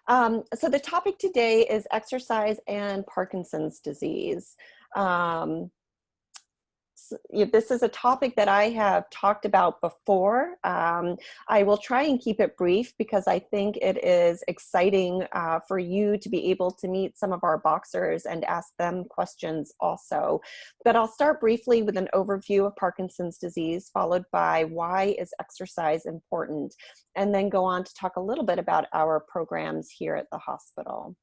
So the topic today is exercise and Parkinson's disease. This is a topic that I have talked about before. I will try and keep it brief because I think it is exciting for you to be able to meet some of our boxers and ask them questions also. But I'll start briefly with an overview of Parkinson's disease, followed by why is exercise important, and then go on to talk a little bit about our programs here at the hospital.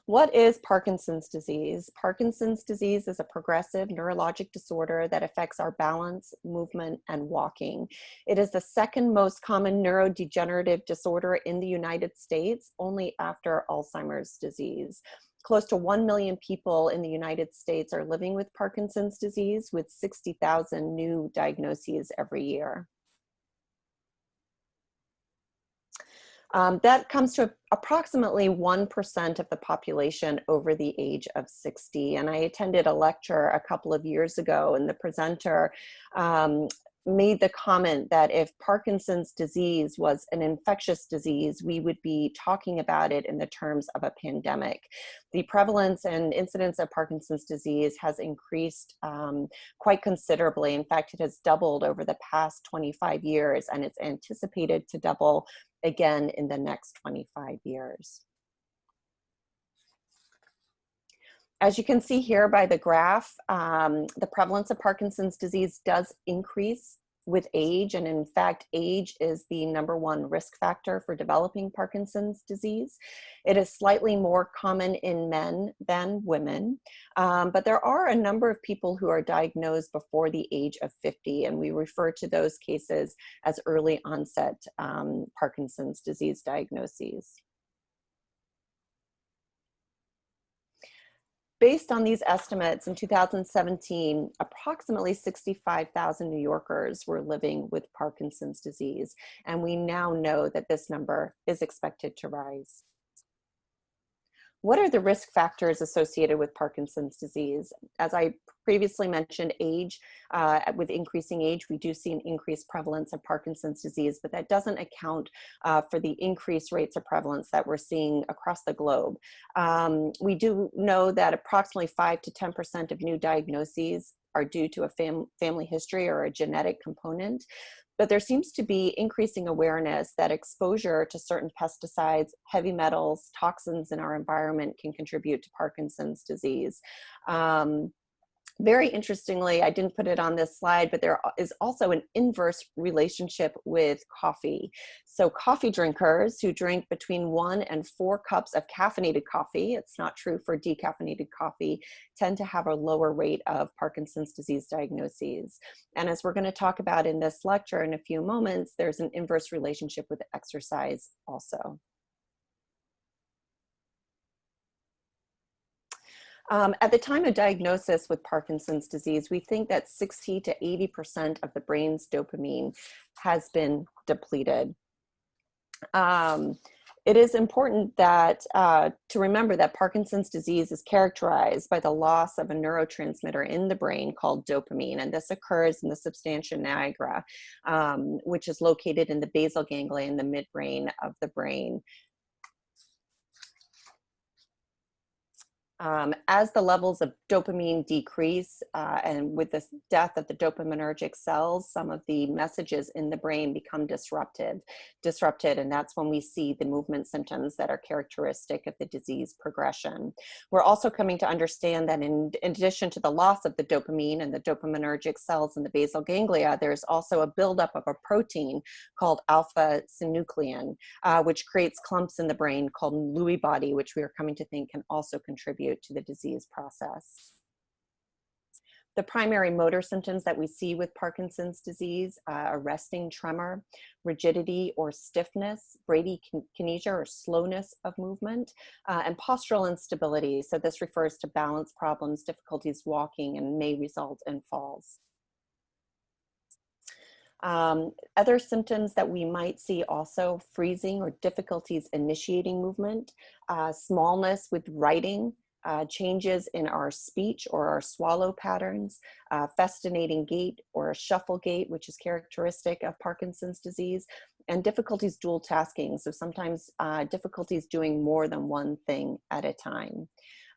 What is Parkinson's disease? Parkinson's disease is a progressive neurologic disorder that affects our balance, movement, and walking. It is the second most common neurodegenerative disorder in the United States, only after Alzheimer's disease. Close to 1 million people in the United States are living with Parkinson's disease, with 60,000 new diagnoses every year. That comes to approximately 1% of the population over the age of 60. And I attended a lecture a couple of years ago, and the presenter made the comment that if Parkinson's disease was an infectious disease, we would be talking about it in the terms of a pandemic. The prevalence and incidence of Parkinson's disease has increased quite considerably. In fact, it has doubled over the past 25 years, and it's anticipated to double again in the next 25 years. As you can see here by the graph, the prevalence of Parkinson's disease does increase with age, and in fact, age is the #1 risk factor for developing Parkinson's disease. It is slightly more common in men than women, but there are a number of people who are diagnosed before the age of 50, and we refer to those cases as early onset Parkinson's disease diagnoses. Based on these estimates, in 2017, approximately 65,000 New Yorkers were living with Parkinson's disease, and we now know that this number is expected to rise. What are the risk factors associated with Parkinson's disease? As I previously mentioned, age, with increasing age, we do see an increased prevalence of Parkinson's disease, but that doesn't account for the increased rates of prevalence that we're seeing across the globe. We do know that approximately 5 to 10% of new diagnoses are due to a family history or a genetic component. But there seems to be increasing awareness that exposure to certain pesticides, heavy metals, toxins in our environment can contribute to Parkinson's disease. Very interestingly, I didn't put it on this slide, but there is also an inverse relationship with coffee. So coffee drinkers who drink between 1 and 4 cups of caffeinated coffee, it's not true for decaffeinated coffee, tend to have a lower rate of Parkinson's disease diagnoses. And as we're going to talk about in this lecture in a few moments, there's an inverse relationship with exercise also. At the time of diagnosis with Parkinson's disease, we think that 60 to 80% of the brain's dopamine has been depleted. It is important that to remember that Parkinson's disease is characterized by the loss of a neurotransmitter in the brain called dopamine, and this occurs in the substantia nigra, which is located in the basal ganglia in the midbrain of the brain. As the levels of dopamine decrease, and with the death of the dopaminergic cells, some of the messages in the brain become disrupted, and that's when we see the movement symptoms that are characteristic of the disease progression. We're also coming to understand that in addition to the loss of the dopamine and the dopaminergic cells in the basal ganglia, there's also a buildup of a protein called alpha-synuclein, which creates clumps in the brain called Lewy body, which we are coming to think can also contribute to the disease process. The primary motor symptoms that we see with Parkinson's disease are resting tremor, rigidity or stiffness, bradykinesia or slowness of movement, and postural instability. So this refers to balance problems, difficulties walking, and may result in falls. Other symptoms that we might see also: freezing or difficulties initiating movement, smallness with writing, changes in our speech or our swallow patterns, festinating gait or a shuffle gait, which is characteristic of Parkinson's disease, and difficulties dual tasking. So sometimes difficulties doing more than one thing at a time.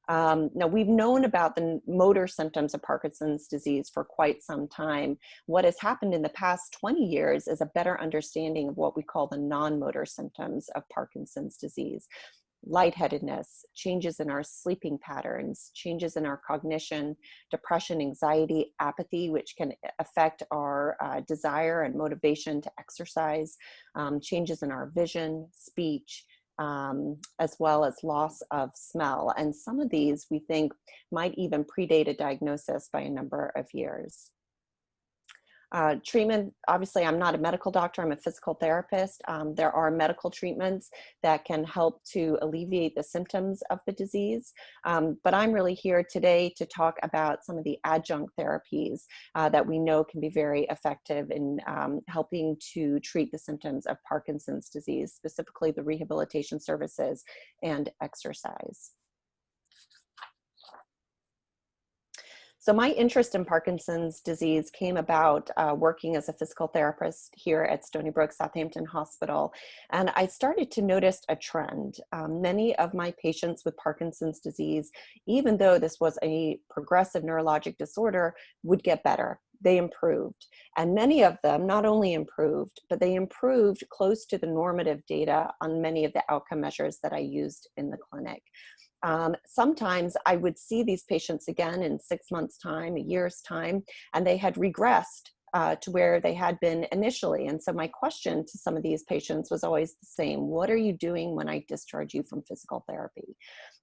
Now, we've known about the motor symptoms of Parkinson's disease for quite some time. What has happened in the past 20 years is a better understanding of what we call the non-motor symptoms of Parkinson's disease. Lightheadedness, changes in our sleeping patterns, changes in our cognition, depression, anxiety, apathy, which can affect our desire and motivation to exercise, changes in our vision, speech, as well as loss of smell. And some of these we think might even predate a diagnosis by a number of years. Treatment, obviously I'm not a medical doctor, I'm a physical therapist. There are medical treatments that can help to alleviate the symptoms of the disease. But I'm really here today to talk about some of the adjunct therapies that we know can be very effective in helping to treat the symptoms of Parkinson's disease, specifically the rehabilitation services and exercise. So my interest in Parkinson's disease came about working as a physical therapist here at Stony Brook Southampton Hospital. And I started to notice a trend. Many of my patients with Parkinson's disease, even though this was a progressive neurologic disorder, would get better. They improved. And many of them not only improved, but they improved close to the normative data on many of the outcome measures that I used in the clinic. Sometimes I would see these patients again in 6 months' time, a year's time, and they had regressed to where they had been initially. And so my question to some of these patients was always the same: what are you doing when I discharge you from physical therapy?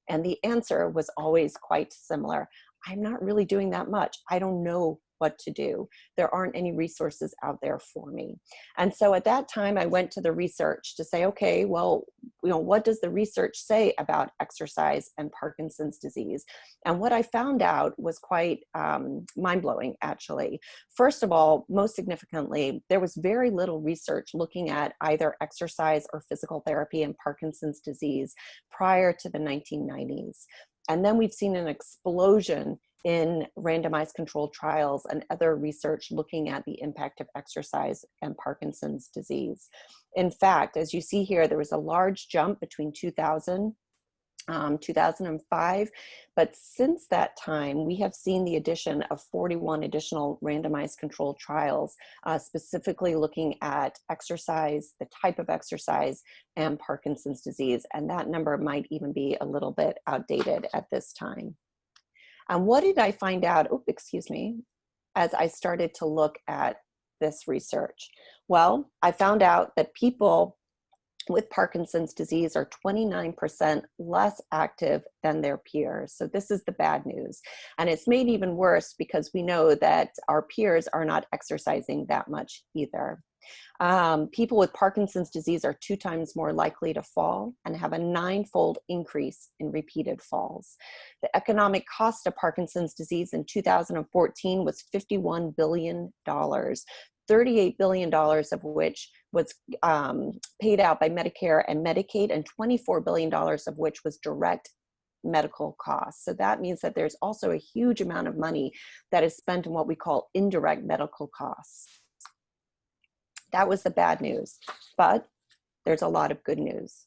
And the answer was always quite similar: I'm not really doing that much. I don't know what to do. There aren't any resources out there for me. And so at that time, I went to the research to say, okay, well, what does the research say about exercise and Parkinson's disease? And what I found out was quite mind-blowing, actually. First of all, most significantly, there was very little research looking at either exercise or physical therapy in Parkinson's disease prior to the 1990s. And then we've seen an explosion in randomized controlled trials and other research looking at the impact of exercise and Parkinson's disease. In fact, as you see here, there was a large jump between 2005, but since that time, we have seen the addition of 41 additional randomized controlled trials, specifically looking at exercise, the type of exercise, and Parkinson's disease. And that number might even be a little bit outdated at this time. And what did I find out, as I started to look at this research? Well, I found out that people with Parkinson's disease are 29% less active than their peers. So this is the bad news. And it's made even worse because we know that our peers are not exercising that much either. People with Parkinson's disease are 2 times more likely to fall and have a 9-fold increase in repeated falls. The economic cost of Parkinson's disease in 2014 was $51 billion, $38 billion of which was paid out by Medicare and Medicaid, and $24 billion of which was direct medical costs. So that means that there's also a huge amount of money that is spent on what we call indirect medical costs. That was the bad news, but there's a lot of good news.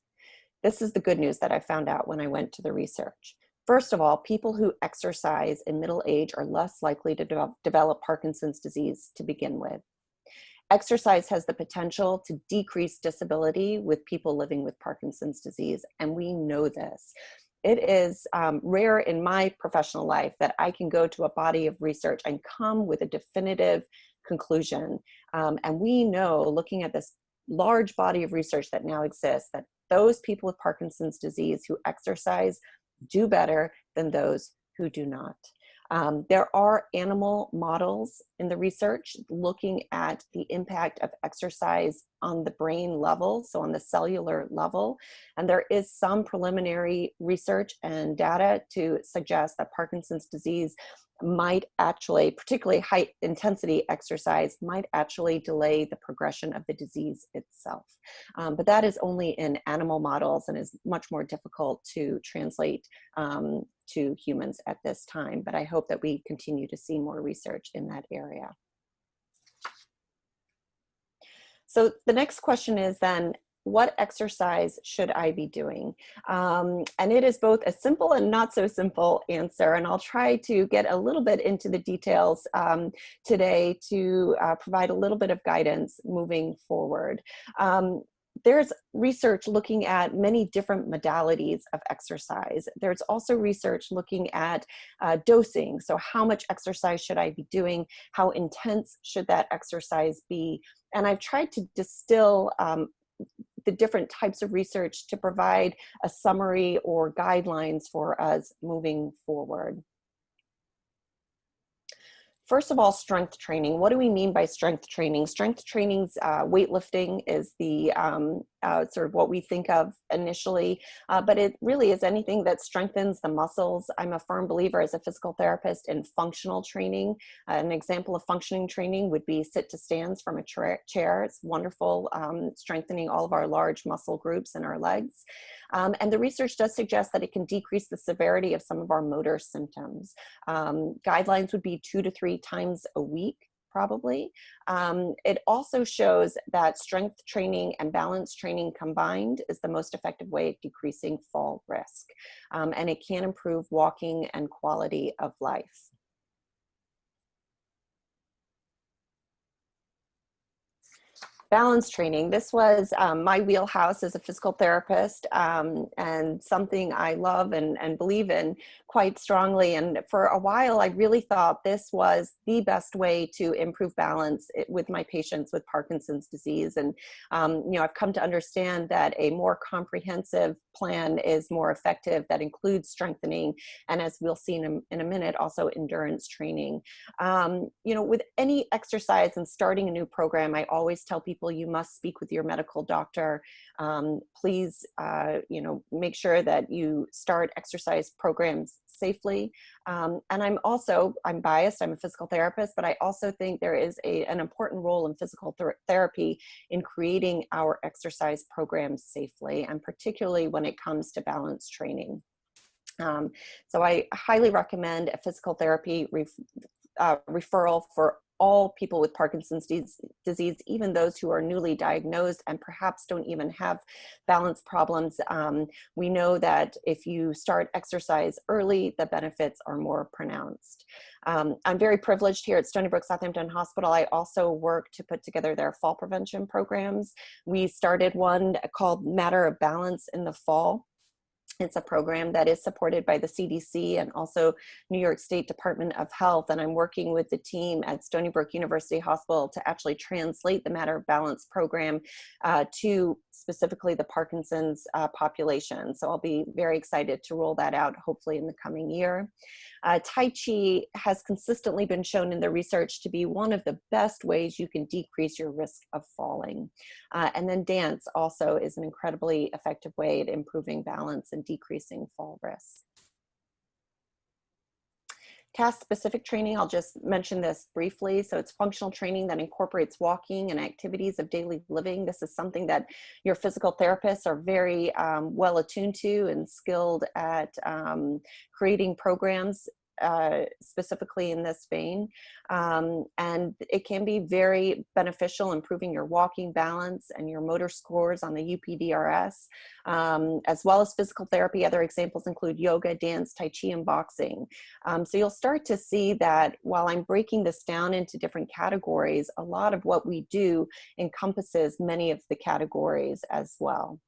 This is the good news that I found out when I went to the research. First of all, people who exercise in middle age are less likely to develop Parkinson's disease to begin with. Exercise has the potential to decrease disability with people living with Parkinson's disease, and we know this. It is rare in my professional life that I can go to a body of research and come with a definitive conclusion. And we know, looking at this large body of research that now exists, that those people with Parkinson's disease who exercise do better than those who do not. There are animal models in the research looking at the impact of exercise on the brain level, so on the cellular level. And there is some preliminary research and data to suggest that Parkinson's disease might actually, particularly high intensity exercise, might actually delay the progression of the disease itself. But that is only in animal models and is much more difficult to translate to humans at this time. But I hope that we continue to see more research in that area. So the next question is then, what exercise should I be doing? And it is both a simple and not so simple answer. And I'll try to get a little bit into the details today to provide a little bit of guidance moving forward. There's research looking at many different modalities of exercise. There's also research looking at dosing. So how much exercise should I be doing? How intense should that exercise be? And I've tried to distill the different types of research to provide a summary or guidelines for us moving forward. First of all, strength training. What do we mean by strength training? Strength training's weightlifting is the sort of what we think of initially, but it really is anything that strengthens the muscles. I'm a firm believer as a physical therapist in functional training. An example of functioning training would be sit to stands from a chair. It's wonderful, strengthening all of our large muscle groups in our legs. And the research does suggest that it can decrease the severity of some of our motor symptoms. Guidelines would be 2 to 3 times a week, probably. It also shows that strength training and balance training combined is the most effective way of decreasing fall risk. And it can improve walking and quality of life. Balance training. This was my wheelhouse as a physical therapist, and something I love and believe in quite strongly. And for a while, I really thought this was the best way to improve balance with my patients with Parkinson's disease. And I've come to understand that a more comprehensive plan is more effective, that includes strengthening, and as we'll see in a minute, also endurance training. With any exercise and starting a new program, I always tell people you must speak with your medical doctor. Please, make sure that you start exercise programs safely. And I'm biased, I'm a physical therapist, but I also think there is an important role in physical therapy in creating our exercise programs safely, and particularly when it comes to balance training. So I highly recommend a physical therapy referral for all people with Parkinson's disease, even those who are newly diagnosed and perhaps don't even have balance problems. We know that if you start exercise early, the benefits are more pronounced. I'm very privileged here at Stony Brook Southampton Hospital. I also work to put together their fall prevention programs. We started one called Matter of Balance in the fall. It's a program that is supported by the CDC and also New York State Department of Health. And I'm working with the team at Stony Brook University Hospital to actually translate the Matter of Balance program to specifically the Parkinson's population. So I'll be very excited to roll that out, hopefully in the coming year. Tai Chi has consistently been shown in the research to be one of the best ways you can decrease your risk of falling. And then dance also is an incredibly effective way at improving balance and decreasing fall risk. Task-specific training, I'll just mention this briefly. So it's functional training that incorporates walking and activities of daily living. This is something that your physical therapists are very well attuned to and skilled at creating programs specifically in this vein. And it can be very beneficial, improving your walking balance and your motor scores on the UPDRS, as well as physical therapy. Other examples include yoga, dance, Tai Chi, and boxing. So you'll start to see that while I'm breaking this down into different categories, a lot of what we do encompasses many of the categories as well.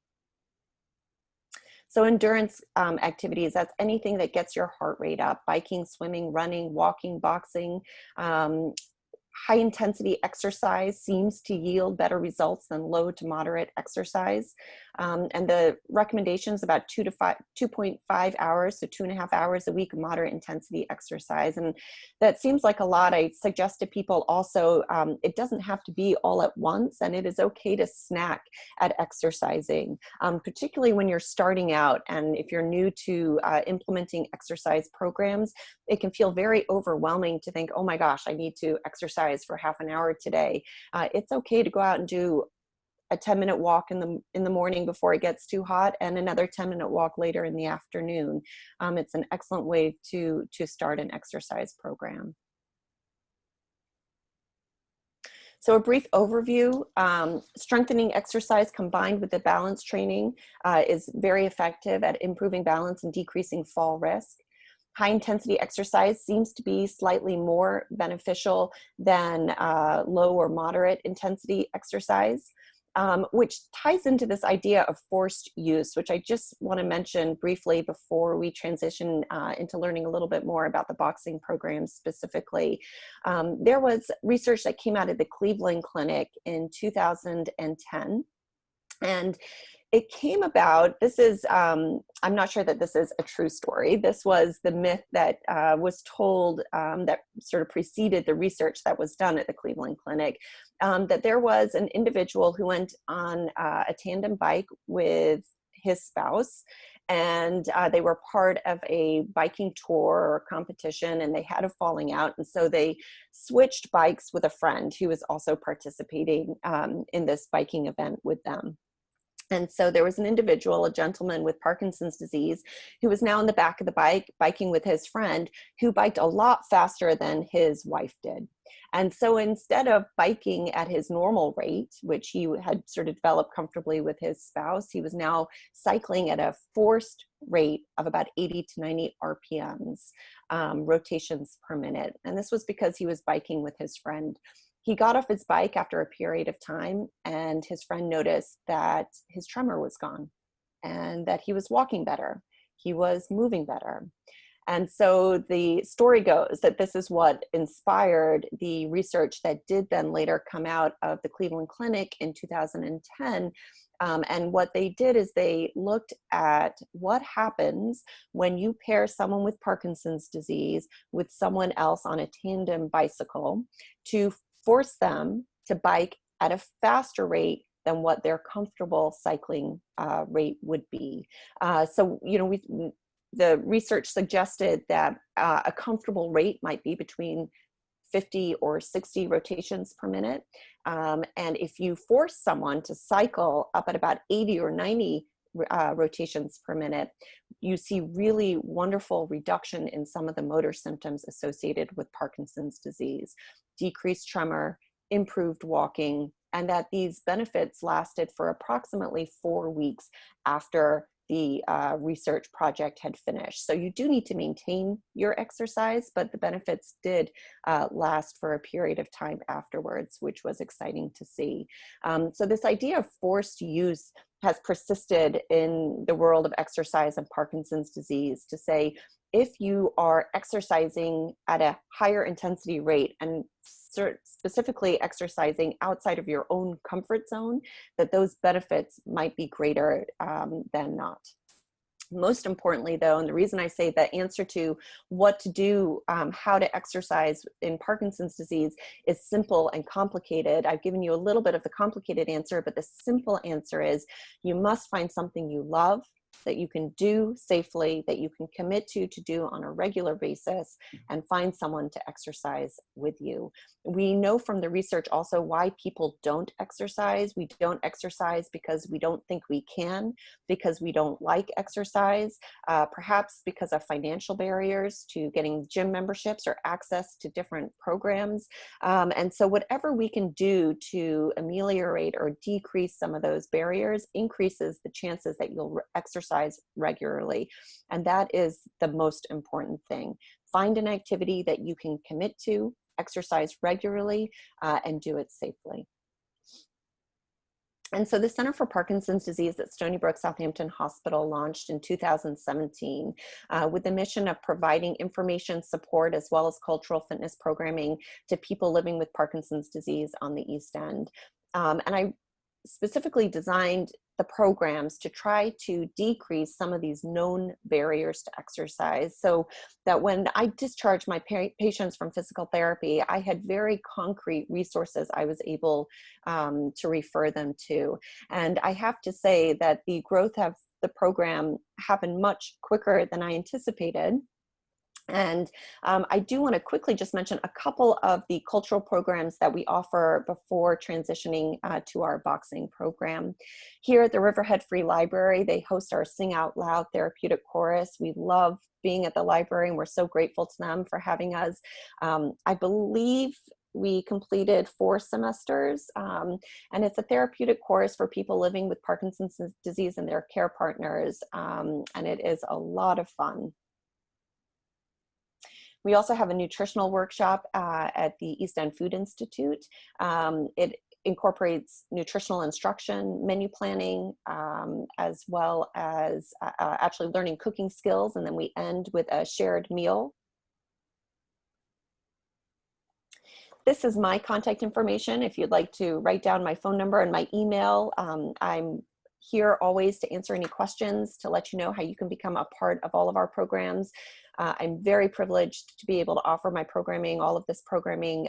So endurance activities, that's anything that gets your heart rate up: biking, swimming, running, walking, boxing. High intensity exercise seems to yield better results than low to moderate exercise. And the recommendations about 2.5 hours to 2.5 hours a week of moderate intensity exercise. And that seems like a lot. I suggest to people also, it doesn't have to be all at once, and it is okay to snack at exercising, particularly when you're starting out. And if you're new to implementing exercise programs, it can feel very overwhelming to think, oh my gosh, I need to exercise for half an hour today. It's okay to go out and do a 10-minute walk in the morning before it gets too hot, and another 10-minute walk later in the afternoon. It's an excellent way to start an exercise program. So a brief overview, strengthening exercise combined with the balance training is very effective at improving balance and decreasing fall risk. High intensity exercise seems to be slightly more beneficial than low or moderate intensity exercise, which ties into this idea of forced use, which I just want to mention briefly before we transition into learning a little bit more about the boxing program specifically. There was research that came out of the Cleveland Clinic in 2010, and it came about, this is, I'm not sure that this is a true story. This was the myth that was told that sort of preceded the research that was done at the Cleveland Clinic, that there was an individual who went on a tandem bike with his spouse, and they were part of a biking tour or competition, and they had a falling out, and so they switched bikes with a friend who was also participating in this biking event with them. And so there was an individual, a gentleman with Parkinson's disease, who was now in the back of the bike, biking with his friend, who biked a lot faster than his wife did. And so instead of biking at his normal rate, which he had sort of developed comfortably with his spouse, he was now cycling at a forced rate of about 80 to 90 RPMs, rotations per minute. And this was because he was biking with his friend. He got off his bike after a period of time, and his friend noticed that his tremor was gone and that he was walking better. He was moving better. And so the story goes that this is what inspired the research that did then later come out of the Cleveland Clinic in 2010. And what they did is they looked at what happens when you pair someone with Parkinson's disease with someone else on a tandem bicycle to force them to bike at a faster rate than what their comfortable cycling rate would be. So, you know, the research suggested that a comfortable rate might be between 50 or 60 rotations per minute. And if you force someone to cycle up at about 80 or 90 rotations per minute, you see really wonderful reduction in some of the motor symptoms associated with Parkinson's disease, decreased tremor, improved walking, and that these benefits lasted for approximately 4 weeks after the research project had finished. So you do need to maintain your exercise, but the benefits did last for a period of time afterwards, which was exciting to see. So this idea of forced use has persisted in the world of exercise and Parkinson's disease to say, if you are exercising at a higher intensity rate and specifically exercising outside of your own comfort zone, that those benefits might be greater than not. Most importantly, though, and the reason I say the answer to what to do, how to exercise in Parkinson's disease is simple and complicated. I've given you a little bit of the complicated answer, but the simple answer is you must find something you love, that you can do safely, that you can commit to do on a regular basis, and find someone to exercise with you. We know from the research also why people don't exercise. We don't exercise because we don't think we can, because we don't like exercise, perhaps because of financial barriers to getting gym memberships or access to different programs. And so whatever we can do to ameliorate or decrease some of those barriers increases the chances that you'll exercise regularly. And that is the most important thing. Find an activity that you can commit to, exercise regularly, and do it safely. And so the Center for Parkinson's Disease at Stony Brook Southampton Hospital launched in 2017 with the mission of providing information, support, as well as cultural fitness programming to people living with Parkinson's disease on the East End. And I specifically designed the programs to try to decrease some of these known barriers to exercise, so that when I discharged my patients from physical therapy, I had very concrete resources I was able to refer them to. And I have to say that the growth of the program happened much quicker than I anticipated. And I do want to quickly just mention a couple of the cultural programs that we offer before transitioning to our boxing program. Here at the Riverhead Free Library, they host our Sing Out Loud therapeutic chorus. We love being at the library, and we're so grateful to them for having us. I believe we completed 4 semesters, and it's a therapeutic course for people living with Parkinson's disease and their care partners, and it is a lot of fun. We also have a nutritional workshop at the East End Food Institute. It incorporates nutritional instruction, menu planning, as well as actually learning cooking skills, and then we end with a shared meal. This is my contact information. If you'd like to write down my phone number and my email, I'm here always to answer any questions, to let you know how you can become a part of all of our programs. I'm very privileged to be able to offer my programming, all of this programming,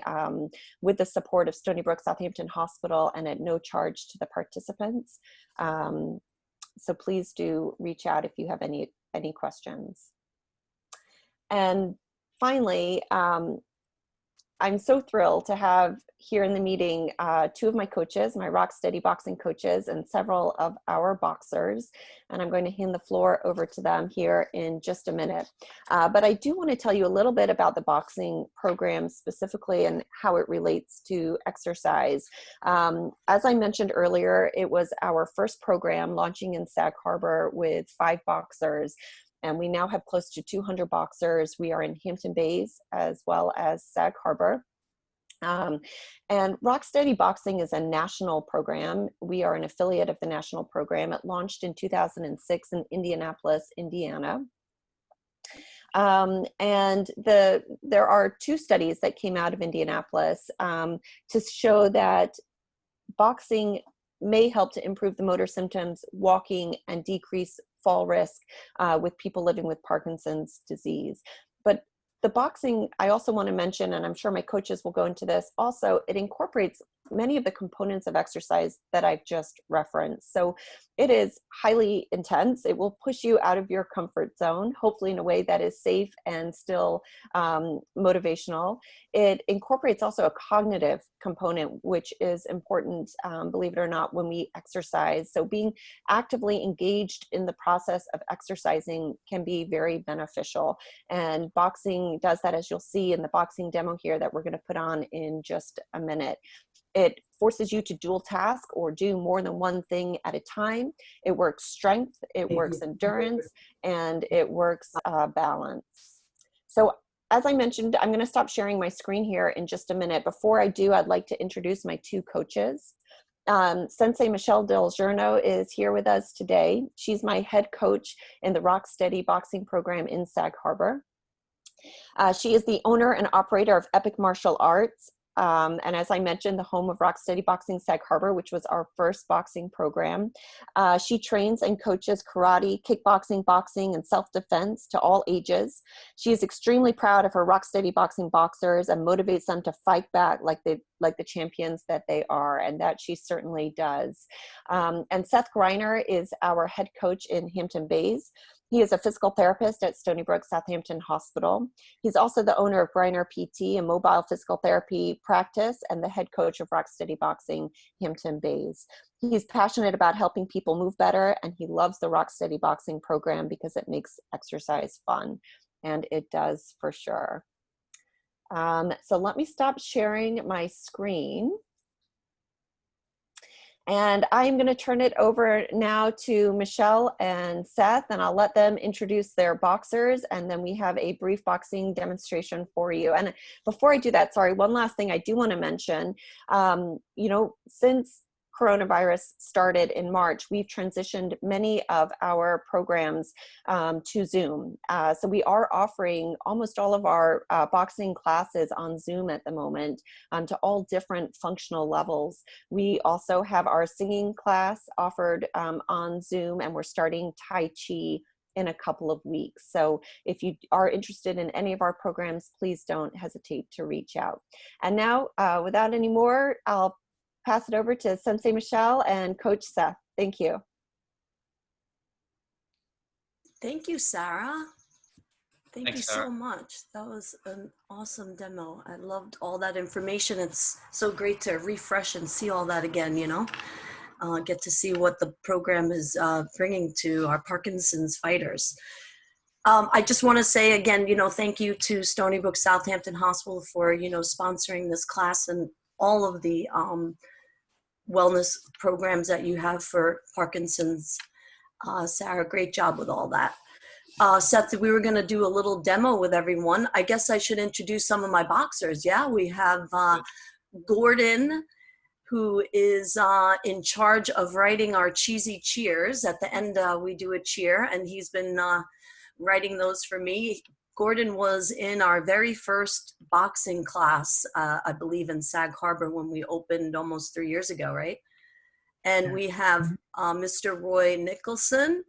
with the support of Stony Brook Southampton Hospital and at no charge to the participants. So please do reach out if you have any questions. And finally, I'm so thrilled to have here in the meeting 2 of my coaches, my Rocksteady boxing coaches, and several of our boxers. And I'm going to hand the floor over to them here in just a minute. But I do want to tell you a little bit about the boxing program specifically and how it relates to exercise. As I mentioned earlier, it was our first program launching in Sag Harbor with 5 boxers. And we now have close to 200 boxers. We are in Hampton Bays as well as Sag Harbor. And Rocksteady Boxing is a national program. We are an affiliate of the national program. It launched in 2006 in Indianapolis, Indiana. And there are 2 studies that came out of Indianapolis to show that boxing may help to improve the motor symptoms, walking, and decrease fall risk with people living with Parkinson's disease. But the boxing, I also want to mention, and I'm sure my coaches will go into this also, it incorporates many of the components of exercise that I've just referenced. So it is highly intense. It will push you out of your comfort zone, hopefully in a way that is safe and still motivational. It incorporates also a cognitive component, which is important, believe it or not, when we exercise. So being actively engaged in the process of exercising can be very beneficial. And boxing does that, as you'll see in the boxing demo here that we're going to put on in just a minute. It forces you to dual task or do more than one thing at a time. It works strength, it works endurance, and it works balance. So as I mentioned, I'm going to stop sharing my screen here in just a minute. Before I do, I'd like to introduce my 2 coaches. Sensei Michelle Del Giorno is here with us today. She's my head coach in the Rocksteady boxing program in Sag Harbor. She is the owner and operator of Epic Martial Arts. And as I mentioned, the home of Rocksteady Boxing Sag Harbor, which was our first boxing program. She trains and coaches karate, kickboxing, boxing, and self-defense to all ages. She is extremely proud of her Rocksteady Boxing boxers and motivates them to fight back like the champions that they are, and that she certainly does. And Seth Greiner is our head coach in Hampton Bays. He is a physical therapist at Stony Brook Southampton Hospital. He's also the owner of Greiner PT, a mobile physical therapy practice, and the head coach of Rocksteady Boxing Hampton Bays. He's passionate about helping people move better, and he loves the Rocksteady Boxing program because it makes exercise fun, and it does for sure. So let me stop sharing my screen. And I'm going to turn it over now to Michelle and Seth, and I'll let them introduce their boxers, and then we have a brief boxing demonstration for you. And before I do that, sorry, one last thing I do want to mention, you know, since coronavirus started in March, we've transitioned many of our programs to Zoom. So we are offering almost all of our boxing classes on Zoom at the moment to all different functional levels. We also have our singing class offered on Zoom, and we're starting Tai Chi in a couple of weeks. So if you are interested in any of our programs, please don't hesitate to reach out. And now, without any more, I'll pass it over to Sensei Michelle and Coach Seth. Thank you. Thank you, Sarah. Thank you Sarah. so much. That was an awesome demo. I loved all that information. It's so great to refresh and see all that again, you know, get to see what the program is bringing to our Parkinson's fighters. I just want to say again, thank you to Stony Brook Southampton Hospital for, sponsoring this class and all of the wellness programs that you have for Parkinson's. Sarah, great job with all that. Seth, we were going to do a little demo with everyone. I guess I should introduce some of my boxers. Yeah, we have Gordon, who is in charge of writing our cheesy cheers. At the end, we do a cheer, and he's been writing those for me. Gordon was in our very first boxing class, I believe in Sag Harbor when we opened almost 3 years ago, right? And we have Mr. Roy Nicholson.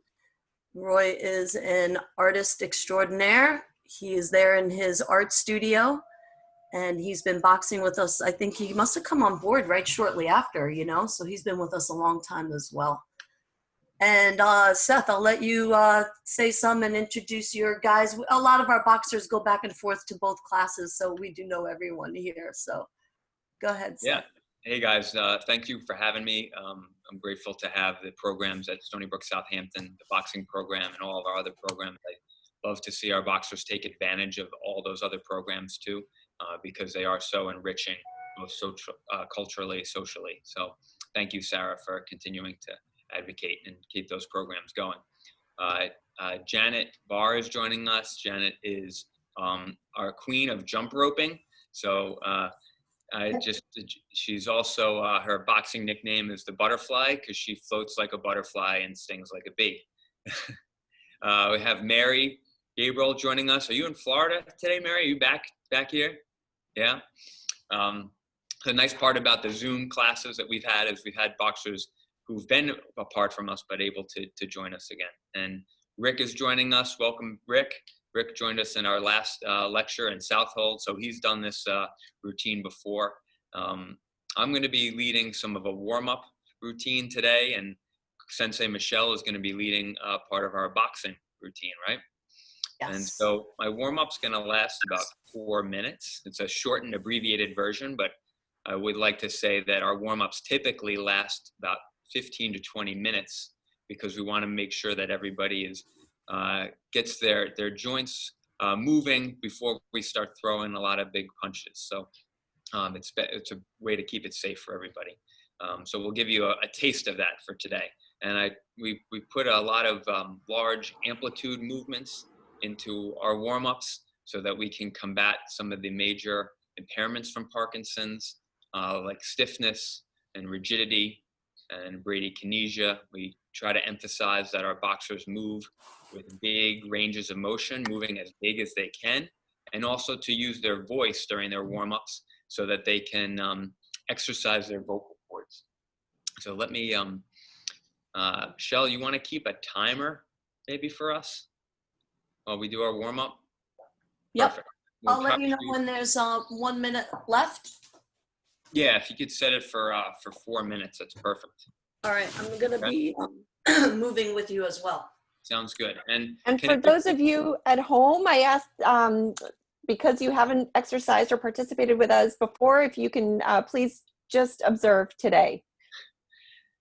Roy is an artist extraordinaire. He is there in his art studio, and he's been boxing with us. I think he must have come on board right shortly after, so he's been with us a long time as well. And Seth, I'll let you say some and introduce your guys. A lot of our boxers go back and forth to both classes, so we do know everyone here. So go ahead, Seth. Yeah. Hey guys, thank you for having me. I'm grateful to have the programs at Stony Brook Southampton, the boxing program, and all of our other programs. I love to see our boxers take advantage of all those other programs too, because they are so enriching, both culturally, socially. So thank you, Sarah, for continuing to advocate and keep those programs going. Janet Barr is joining us. Janet is our queen of jump roping. So she's also, her boxing nickname is the Butterfly because she floats like a butterfly and stings like a bee. We have Mary Gabriel joining us. Are you in Florida today, Mary? Are you back here? Yeah. The nice part about the Zoom classes that we've had is we've had boxers who've been apart from us but able to join us again. And Rick is joining us. Welcome, Rick. Rick joined us in our last lecture in Southold, so he's done this routine before. I'm going to be leading some of a warm-up routine today, and Sensei Michelle is going to be leading part of our boxing routine, right? Yes. And so my warm-up's going to last about 4 minutes. It's a shortened, abbreviated version, but I would like to say that our warm-ups typically last about 15 to 20 minutes because we want to make sure that everybody gets their joints moving before we start throwing a lot of big punches. So it's a way to keep it safe for everybody. So we'll give you a taste of that for today. And we put a lot of large amplitude movements into our warm-ups so that we can combat some of the major impairments from Parkinson's, like stiffness and rigidity and bradykinesia. We try to emphasize that our boxers move with big ranges of motion, moving as big as they can, and also to use their voice during their warm-ups so that they can exercise their vocal cords. So let me, Michelle, you want to keep a timer maybe for us while we do our warm-up? Yep. Perfect. I'll let you know when there's 1 minute left. Yeah, if you could set it for 4 minutes, that's perfect. All right, I'm going to be moving with you as well. Sounds good. And for those of you at home, I asked, because you haven't exercised or participated with us before, if you can please just observe today.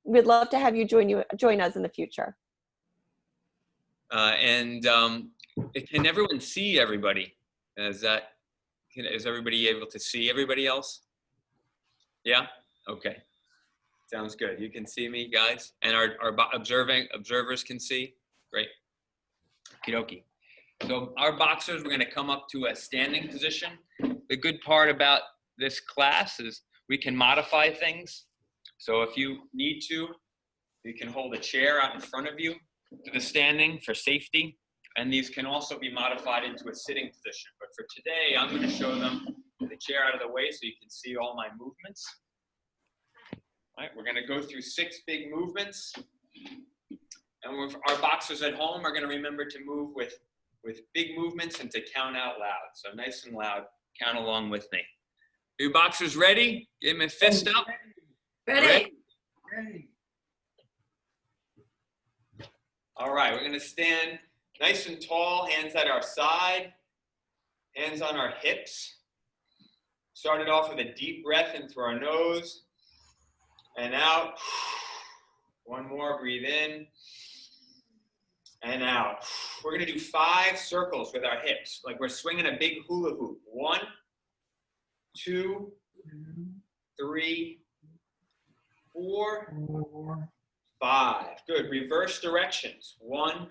We'd love to have you join us in the future. Can everyone see everybody? Is everybody able to see everybody else? Yeah? Okay. Sounds good. You can see me, guys? And our observers can see? Great. Okie dokie. So our boxers, we're going to come up to a standing position. The good part about this class is we can modify things. So if you need to, you can hold a chair out in front of you to the standing for safety. And these can also be modified into a sitting position. But for today, I'm going to show them the chair out of the way so you can see all my movements. All right, we're going to go through 6 big movements. And our boxers at home are going to remember to move with big movements and to count out loud. So nice and loud, count along with me. Are you boxers ready? Give me a fist up. Ready. Ready. All right, we're going to stand nice and tall, hands at our side, hands on our hips. Started off with a deep breath in through our nose and out. One more, breathe in and out. we're gonna do 5 circles with our hips, like we're swinging a big hula hoop. 1, 2, 3, 4, 5. Good. Reverse directions. 1,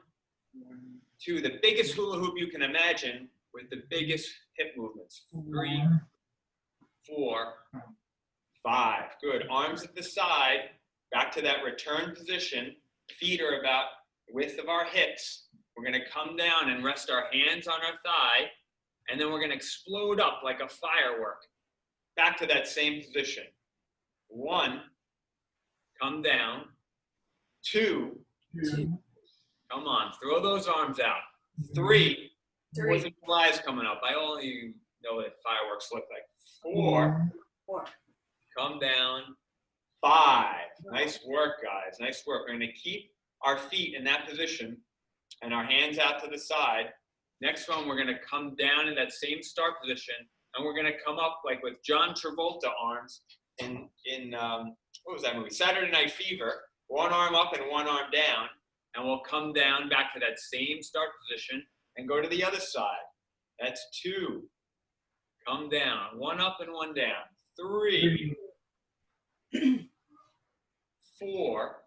2. The biggest hula hoop you can imagine with the biggest hip movements. 3, 4, 5. Good. Arms at the side. Back to that return position. Feet are about the width of our hips. We're going to come down and rest our hands on our thigh. And then we're going to explode up like a firework. Back to that same position. 1. Come down. 2. Come on. Throw those arms out. 3. 4th of July is coming up. I only know what fireworks look like. 4. Come down. 5. Nice work, guys. Nice work. We're going to keep our feet in that position and our hands out to the side. Next one, we're going to come down in that same start position, and we're going to come up like with John Travolta arms in what was that movie? Saturday Night Fever. One arm up and one arm down, and we'll come down back to that same start position and go to the other side. That's 2. Come down. 1 up and 1 down. 3. 4.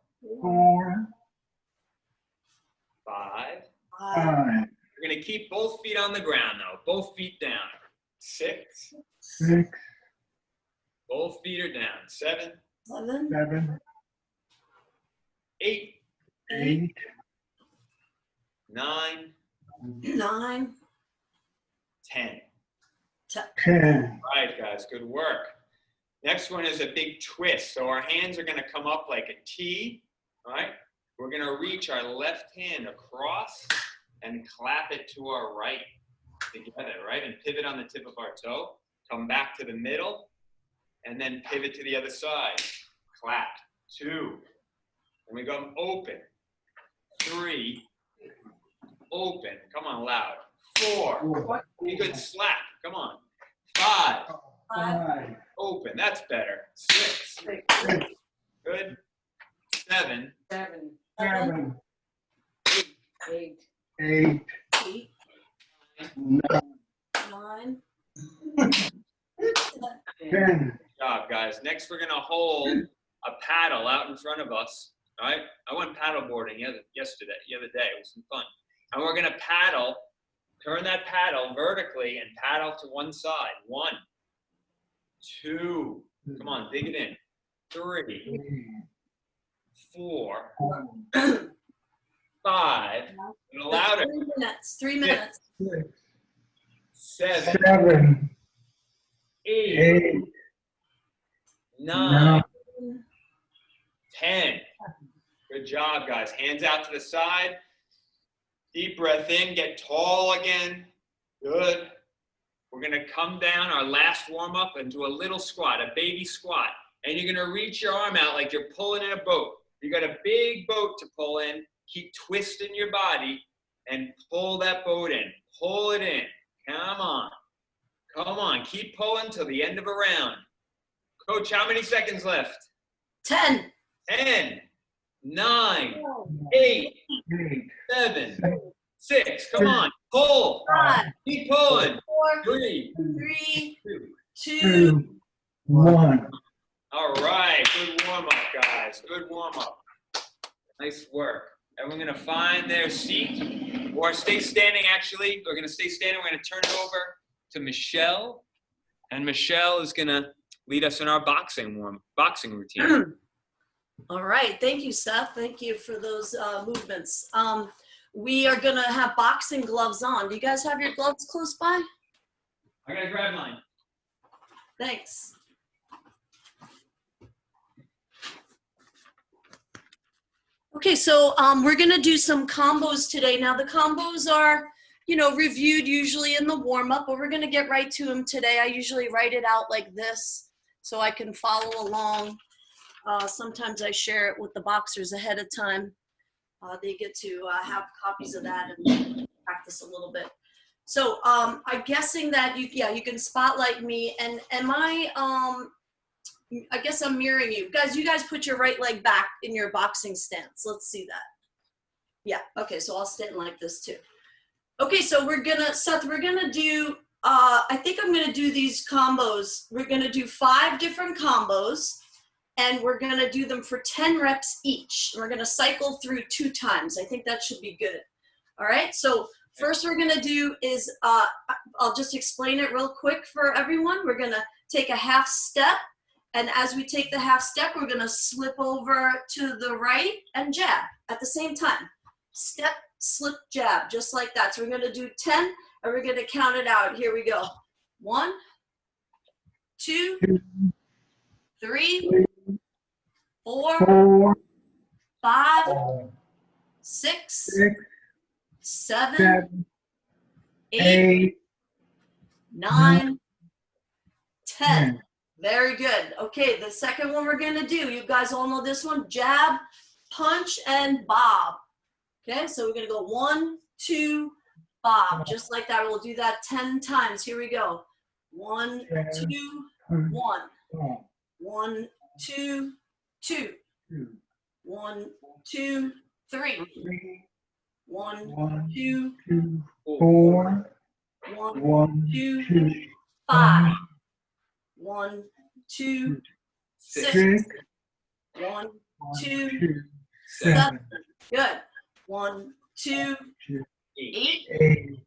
5. We're going to keep both feet on the ground, though. Both feet down. 6. Both feet are down. 7. 8. 9. 10. All right, guys. Good work. Next one is a big twist. So our hands are going to come up like a T. All right. We're going to reach our left hand across and clap it to our right together, right? And pivot on the tip of our toe. Come back to the middle and then pivot to the other side. Clap. 2. And we go open. 3. Open. Come on, loud. 4. Be good slap. Come on. 5. Open. That's better. 6. Good. 7. 8. 9. 10. Good job, guys. Next, we're going to hold a paddle out in front of us. All right? I went paddleboarding the other day. It was some fun. And we're going to paddle, turn that paddle vertically and paddle to one side. 1, 2. Come on, dig it in. 3, 4, 5. A little louder. 3 minutes. 7, 8, 9, 10. Good job, guys. Hands out to the side. Deep breath in. Get tall again. Good. We're going to come down our last warm up and do a little squat, a baby squat. And you're going to reach your arm out like you're pulling in a boat. You got a big boat to pull in. Keep twisting your body and pull that boat in. Pull it in. Come on. Come on. Keep pulling till the end of a round. Coach, how many seconds left? 10. 10, 9, 8, 7, 6. Come on. Pull. 5. Keep pulling. 4. 3, 2. 1. All right. Good warm up, guys. Good warm up. Nice work. Everyone going to find their seat or stay standing, actually. We're going to stay standing. We're going to turn it over to Michelle. And Michelle is going to lead us in our boxing routine. All right. Thank you, Seth. Thank you for those movements. We are going to have boxing gloves on. Do you guys have your gloves close by? I got to grab mine. Thanks. Okay, so we're going to do some combos today. Now, the combos are, reviewed usually in the warm-up, but we're going to get right to them today. I usually write it out like this so I can follow along. Sometimes I share it with the boxers ahead of time. They get to have copies of that and practice a little bit. So I'm guessing that you can spotlight me. And am I guess I'm mirroring you. Guys, you guys put your right leg back in your boxing stance. Let's see that. Yeah, okay, so I'll stand like this too. Okay, so Seth, we're gonna do, I think I'm gonna do these combos. We're gonna do 5 different combos, and we're gonna do them for 10 reps each. We're gonna cycle through 2 times. I think that should be good. All right, so first we're gonna do is, I'll just explain it real quick for everyone. We're gonna take a half step, and as we take the half step, we're gonna slip over to the right and jab at the same time. Step, slip, jab, just like that. So we're gonna do 10, and we're gonna count it out. Here we go. 1, 2, 3, 4, 5, 6, 7, 8, 9, 10. Very good. Okay, the second one we're gonna do, you guys all know this one, jab, punch, and bob. Okay, so we're gonna go 1, 2, bob, just like that. We'll do that 10 times. Here we go. 1, 2, 1. 1, 2, 2. 1, 2, 3. 1, 2, 4, 1, 2, 5. 1, 2, 6. 1, 2, 7. Good. 1, 2, 8.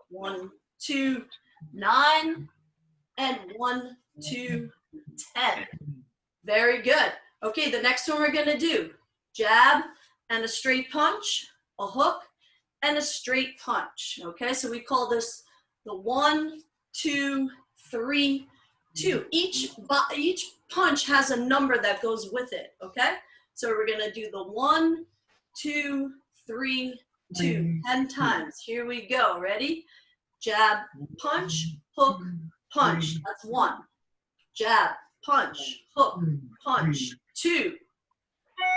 1, 2, 9. And 1, 2, 10. Very good. Okay, the next one we're gonna do, jab and a straight punch, a hook, and a straight punch. Okay, so we call this the 1, 2, 3, 2. Each punch has a number that goes with it. Okay, so we're gonna do the 1, 2, 3, 2, 10 times. Here we go. Ready? Jab, punch, hook, punch. That's 1. Jab, punch, hook, punch. 2.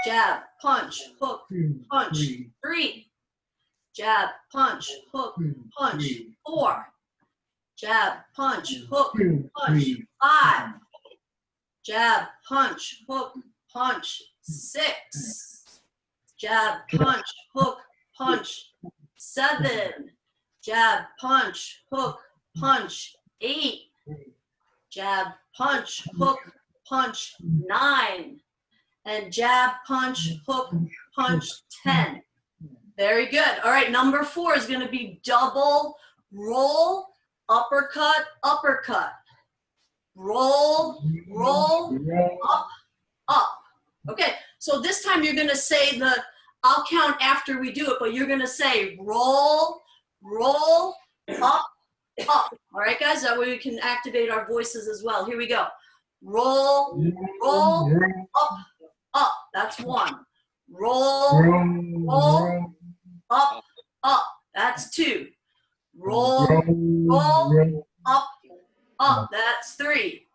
Jab, punch, hook, punch. 3. Jab, punch, hook, punch. 4. Jab, punch, hook, punch. 5. Jab, punch, hook, punch. 6. Jab, punch, hook, punch. 7. Jab, punch, hook, punch. 8. Jab, punch, hook, punch. 9. And jab, punch, hook, punch. 10. Very good. All right, number 4 is going to be double roll, uppercut, uppercut. Roll, roll, up, up. Okay, so this time you're going to say I'll count after we do it, but you're going to say roll, roll, up, up. All right, guys, that way we can activate our voices as well. Here we go. Roll, roll, up, up. That's 1. Roll, roll, up, up. That's 2. Roll, roll, up, up. That's 3.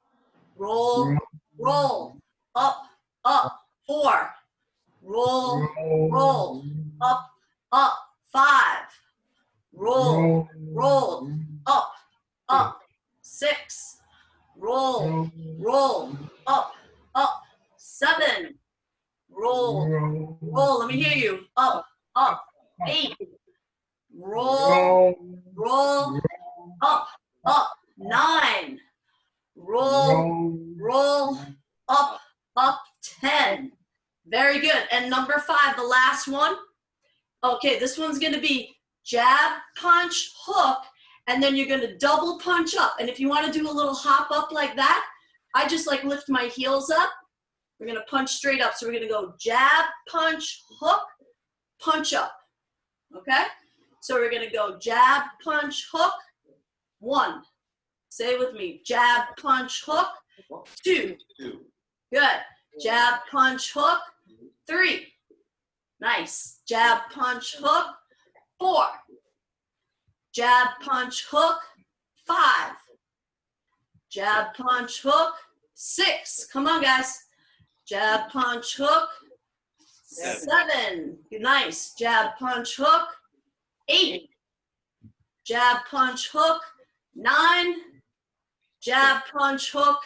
Roll, roll, up, up. 4. Roll, roll, up, up. 5. Roll, roll, up, up. 6. Roll, roll, up, up. 7. Roll, roll. Let me hear you. Up, up. 8. Roll, roll, up, up. 9. Roll, roll, up, up. 10. Very good. And number 5, the last one. Okay, this one's going to be jab, punch, hook, and then you're going to double punch up. And if you want to do a little hop up like that, I just like lift my heels up. We're going to punch straight up. So we're going to go jab, punch, hook, punch up. Okay? So we're going to go jab, punch, hook. 1. Say it with me. Jab, punch, hook. 2. Good. Jab, punch, hook. 3. Nice. Jab, punch, hook. 4. Jab, punch, hook. 5. Jab, punch, hook. 6. Come on, guys. Jab, punch, hook. 7. Nice. Jab, punch, hook. 8. Jab, punch, hook. 9. Jab, punch, hook.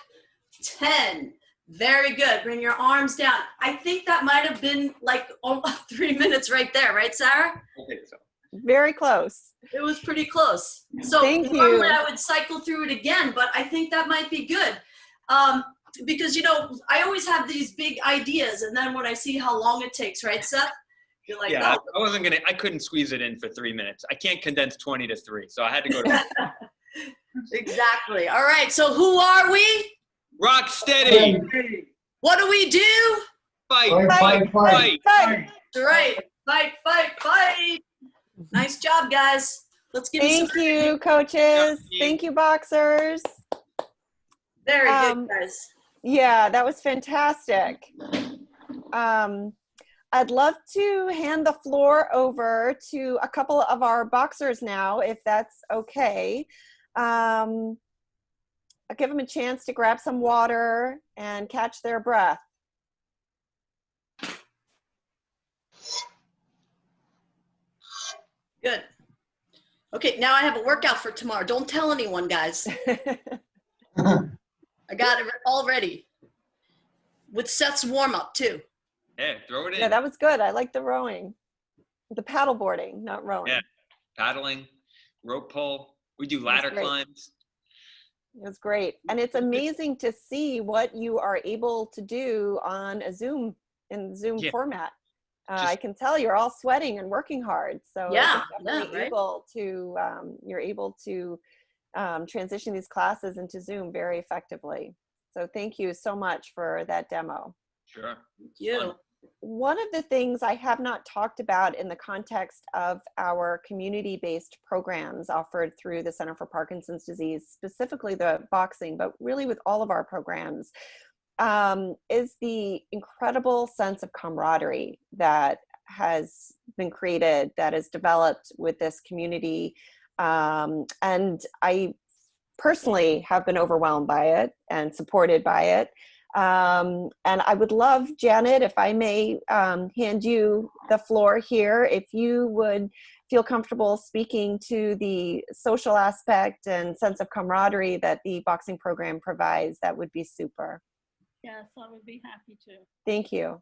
10. Very good. Bring your arms down. I think that might have been like 3 minutes right there, right, Sarah? I think so. Very close. It was pretty close. So Thank you. normally I would cycle through it again, but I think that might be good. Because, you know, I always have these big ideas, and then when I see how long it takes, right, Seth? You're like, Yeah, no. I couldn't squeeze it in for 3 minutes. I can't condense 20 to 3, so I had to go to Exactly. All right, so who are we? rock steady. What do we do? Fight, Fight, fight, fight, fight. That's right. Fight, fight, fight. Nice job, guys. Let's give you some. Thank you, coaches. Thank you, boxers. Very good, guys. Yeah, that was fantastic. I'd love to hand the floor over to a couple of our boxers now, if that's okay. I'll give them a chance to grab some water and catch their breath. Good. Okay, now I have a workout for tomorrow. Don't tell anyone, guys. I got it all ready. With Seth's warm-up, too. Yeah, throw it in. Yeah, that was good. I like the rowing. The paddle boarding, not rowing. Yeah, paddling, rope pull. We do ladder climbs. It was great. And it's amazing to see what you are able to do on a Zoom, in Zoom format. I can tell you're all sweating and working hard. So yeah, you're able to transition these classes into Zoom very effectively. So thank you so much for that demo. Sure. Thank you. One of the things I have not talked about in the context of our community-based programs offered through the Center for Parkinson's Disease, specifically the boxing, but really with all of our programs, is the incredible sense of camaraderie that has been created, that is developed with this community. And I personally have been overwhelmed by it and supported by it. And I would love, Janet, if I may hand you the floor here, if you would feel comfortable speaking to the social aspect and sense of camaraderie that the boxing program provides, that would be super. Yes, I would be happy to. Thank you.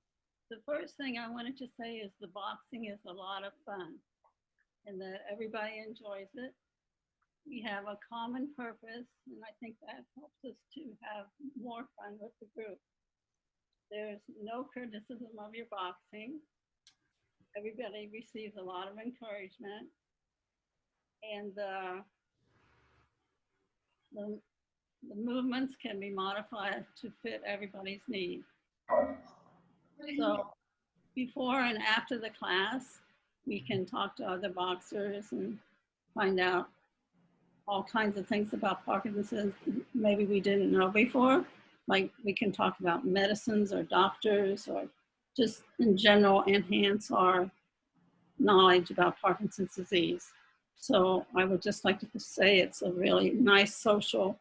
The first thing I wanted to say is the boxing is a lot of fun and that everybody enjoys it. We have a common purpose, and I think that helps us to have more fun with the group. There's no criticism of your boxing. Everybody receives a lot of encouragement, and the movements can be modified to fit everybody's need. So before and after the class, we can talk to other boxers and find out all kinds of things about Parkinson's maybe we didn't know before. Like we can talk about medicines or doctors or just in general enhance our knowledge about Parkinson's disease. So I would just like to say it's a really nice social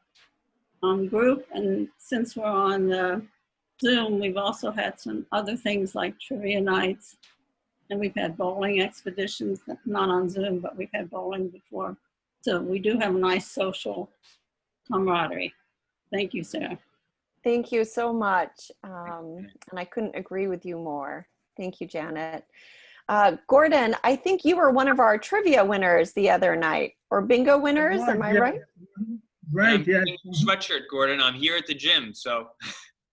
group. And since we're on the Zoom, we've also had some other things like trivia nights, and we've had bowling expeditions, not on Zoom, but we've had bowling before. So we do have a nice social camaraderie. Thank you, Sarah. Thank you so much. And I couldn't agree with you more. Thank you, Janet. Gordon, I think you were one of our trivia winners the other night, or bingo winners, am I right? Right, yeah. Sweatshirt, Gordon. I'm here at the gym, so.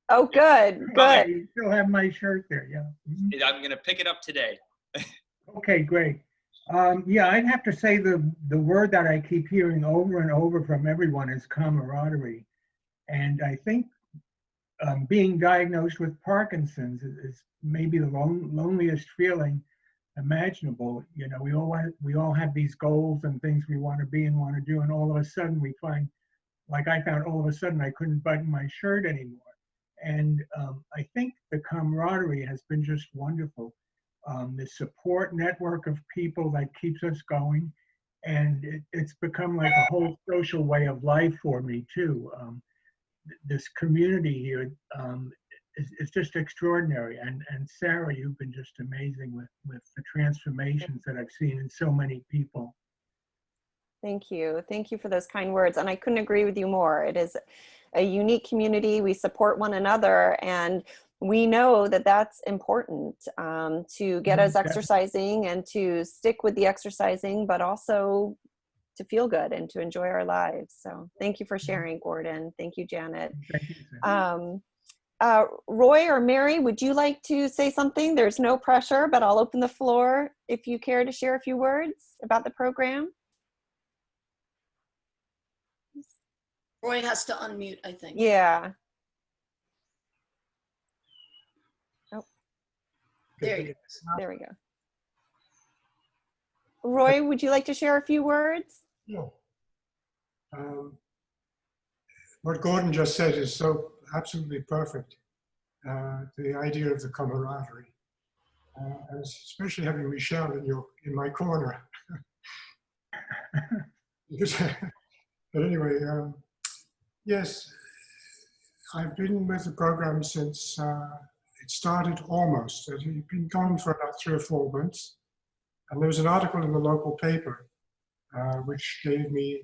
Oh, good, good. You still have my shirt there, yeah. I'm going to pick it up today. Okay, great. Yeah, I'd have to say the word that I keep hearing over and over from everyone is camaraderie. And I think being diagnosed with Parkinson's is maybe the loneliest feeling imaginable. You know, we all have these goals and things we want to be and want to do, and all of a sudden we find, like I found all of a sudden I couldn't button my shirt anymore. And I think the camaraderie has been just wonderful. The support network of people that keeps us going, and it's become like a whole social way of life for me too. This community here is just extraordinary, and Sarah, you've been just amazing with the transformations that I've seen in so many people. Thank you for those kind words, and I couldn't agree with you more. It is a unique community. We support one another, and we know that that's important to get us exercising and to stick with the exercising, but also to feel good and to enjoy our lives. So thank you for sharing, Gordon. Thank you, Janet. Thank you. Roy or Mary, would you like to say something? There's no pressure, but I'll open the floor if you care to share a few words about the program. Roy has to unmute, I think. Yeah. Oh, There you go. there we go. Roy, would you like to share a few words? No. What Gordon just said is so absolutely perfect. The idea of the camaraderie, and especially having Michelle in my corner. But anyway, yes, I've been with the program since it started almost. It had been gone for about 3 or 4 months. And there was an article in the local paper which gave me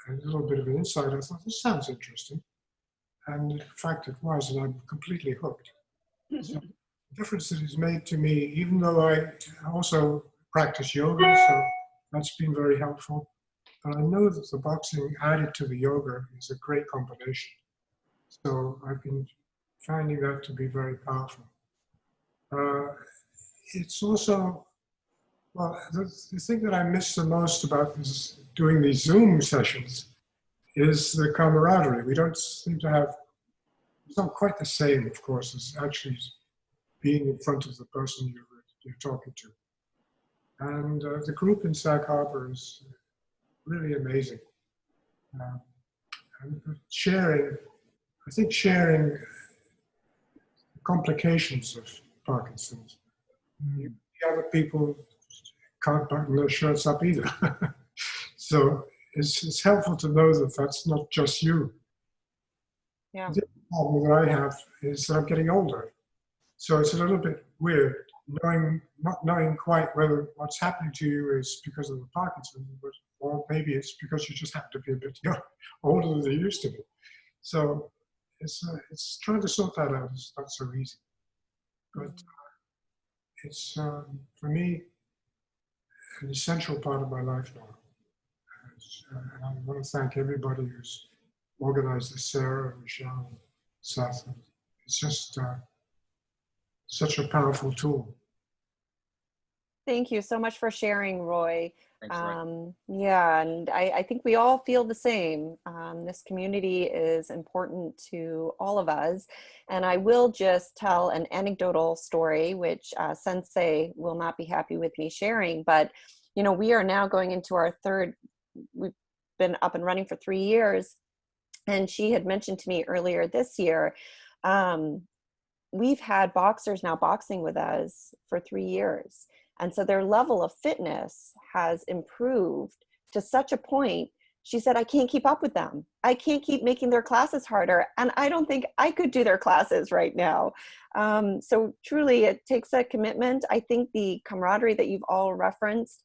a little bit of an insight. I thought, this sounds interesting. And in fact it was, and I'm completely hooked. So the difference that it's made to me, even though I also practice yoga, so that's been very helpful. But I know that the boxing added to the yoga is a great combination. So I've been finding that to be very powerful. It's also, well, the thing that I miss the most about this, doing these Zoom sessions is the camaraderie. We don't seem to have, it's not quite the same, of course, as actually being in front of the person you're talking to. And the group in Sag Harbor is really amazing. And sharing, I think sharing complications of Parkinson's. The other people can't button their shirts up either. So it's helpful to know that that's not just you. Yeah. The problem that I have is that I'm getting older. So it's a little bit weird not knowing quite whether what's happening to you is because of the Parkinson's, or maybe it's because you just happen to be a bit older than you used to be. So it's trying to sort that out is not so easy. But it's, for me, an essential part of my life now. And I want to thank everybody who's organized this, Sarah, Michelle, Seth. It's just such a powerful tool. Thank you so much for sharing, Roy. Thanks, Roy. Yeah, and I think we all feel the same. This community is important to all of us. And I will just tell an anecdotal story, which Sensei will not be happy with me sharing, but you know, we are now going into our we've been up and running for 3 years. And she had mentioned to me earlier this year, we've had boxers now boxing with us for 3 years. And so their level of fitness has improved to such a point. She said, I can't keep up with them. I can't keep making their classes harder. And I don't think I could do their classes right now. So truly it takes a commitment. I think the camaraderie that you've all referenced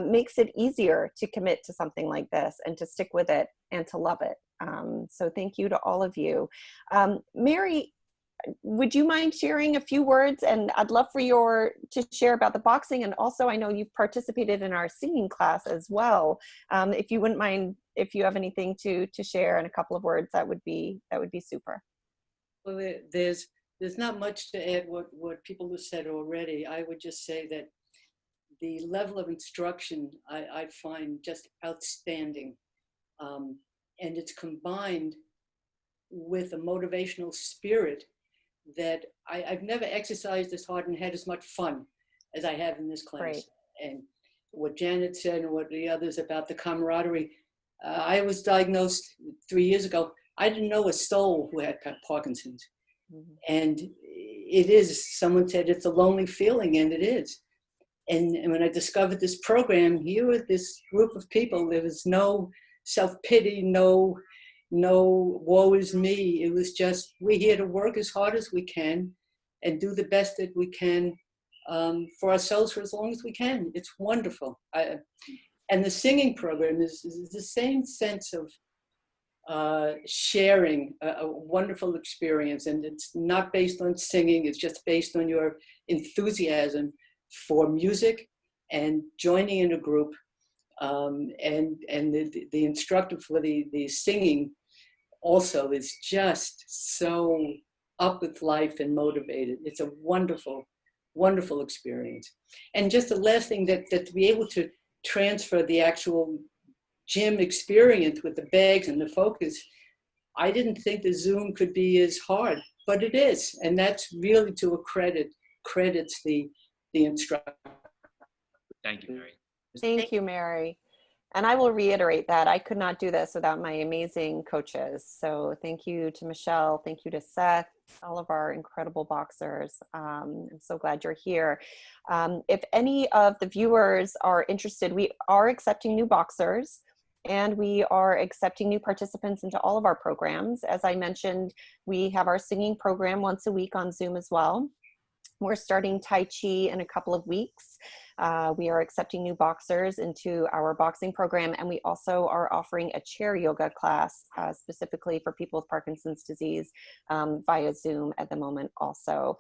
makes it easier to commit to something like this and to stick with it and to love it. So thank you to all of you. Mary, would you mind sharing a few words? And I'd love for to share about the boxing. And also, I know you've participated in our singing class as well. If you wouldn't mind, if you have anything to share in a couple of words, that would be super. Well, there's not much to add what people have said already. I would just say that the level of instruction I find just outstanding. And it's combined with a motivational spirit that I've never exercised as hard and had as much fun as I have in this class. Great. And what Janet said and what the others about the camaraderie, I was diagnosed 3 years ago. I didn't know a soul who had Parkinson's. Mm-hmm. And it is, someone said it's a lonely feeling, and it is. And when I discovered this program, here with this group of people, there was no self-pity, no woe is me. It was just, we're here to work as hard as we can and do the best that we can for ourselves for as long as we can. It's wonderful. And the singing program is the same sense of sharing a wonderful experience. And it's not based on singing, it's just based on your enthusiasm for music and joining in a group. And the instructor for the singing also is just so up with life and motivated. It's a wonderful, wonderful experience. And just the last thing, that to be able to transfer the actual gym experience with the bags and the focus, I didn't think the Zoom could be as hard, but it is. And that's really to a credits the instructor. Thank you, Mary. Thank you, Mary. And I will reiterate that I could not do this without my amazing coaches. So thank you to Michelle. Thank you to Seth, all of our incredible boxers. I'm so glad you're here. If any of the viewers are interested, we are accepting new boxers and we are accepting new participants into all of our programs. As I mentioned, we have our singing program once a week on Zoom as well. We're starting Tai Chi in a couple of weeks. We are accepting new boxers into our boxing program, and we also are offering a chair yoga class specifically for people with Parkinson's disease via Zoom at the moment also.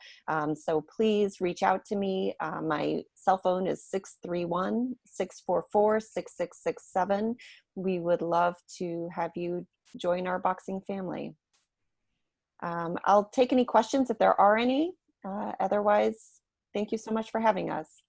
So please reach out to me. My cell phone is 631-644-6667. We would love to have you join our boxing family. I'll take any questions if there are any. Otherwise, thank you so much for having us.